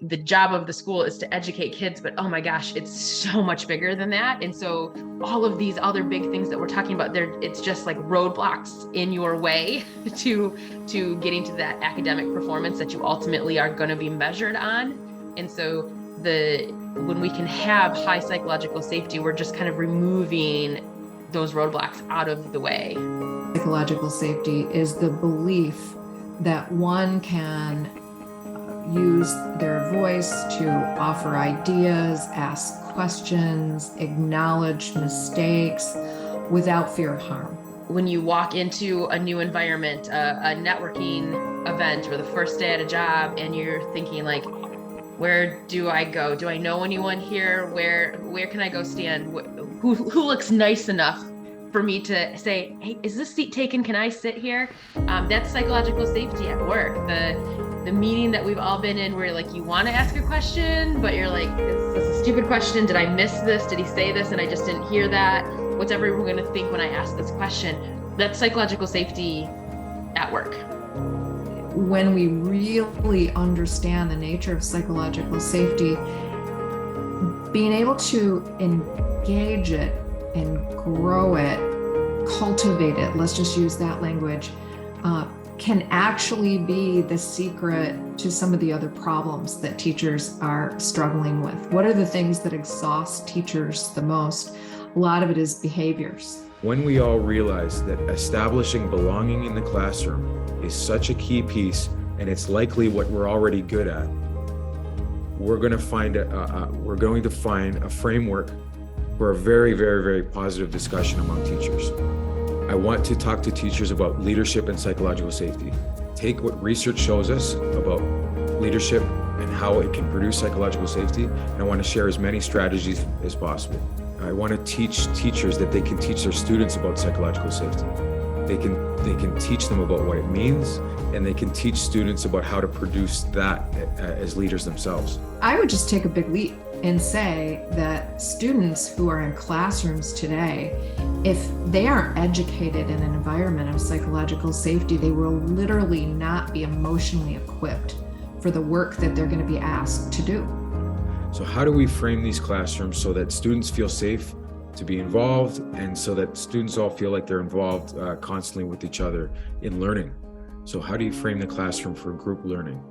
the job of the school is to educate kids, but oh my gosh, it's so much bigger than that. And so all of these other big things that we're talking about there, it's just like roadblocks in your way to getting to that academic performance that you ultimately are going to be measured on. And so when we can have high psychological safety, we're just kind of removing those roadblocks out of the way. Psychological safety is the belief that one can use their voice to offer ideas, ask questions, acknowledge mistakes without fear of harm. When you walk into a new environment, a networking event or the first day at a job, and you're thinking like, where do I go? Do I know anyone here? Where can I go stand? Who looks nice enough for me to say, hey, is this seat taken? Can I sit here? That's psychological safety at work. The meeting that we've all been in where like you want to ask a question, but you're like, is this a stupid question? Did I miss this? Did he say this and I just didn't hear that? What's everyone going to think when I ask this question? That's psychological safety at work. When we really understand the nature of psychological safety, being able to engage it and grow it, cultivate it, let's just use that language, can actually be the secret to some of the other problems that teachers are struggling with. What are the things that exhaust teachers the most? A lot of it is behaviors. When we all realize that establishing belonging in the classroom is such a key piece, and it's likely what we're already good at, we're going to find a framework for a very, very, very positive discussion among teachers. I want to talk to teachers about leadership and psychological safety. Take what research shows us about leadership and how it can produce psychological safety, and I want to share as many strategies as possible. I want to teach teachers that they can teach their students about psychological safety. They can teach them about what it means, and they can teach students about how to produce that as leaders themselves. I would just take a big leap and say that students who are in classrooms today, if they aren't educated in an environment of psychological safety, they will literally not be emotionally equipped for the work that they're going to be asked to do. So how do we frame these classrooms so that students feel safe to be involved, and so that students all feel like they're involved constantly with each other in learning? So how do you frame the classroom for group learning?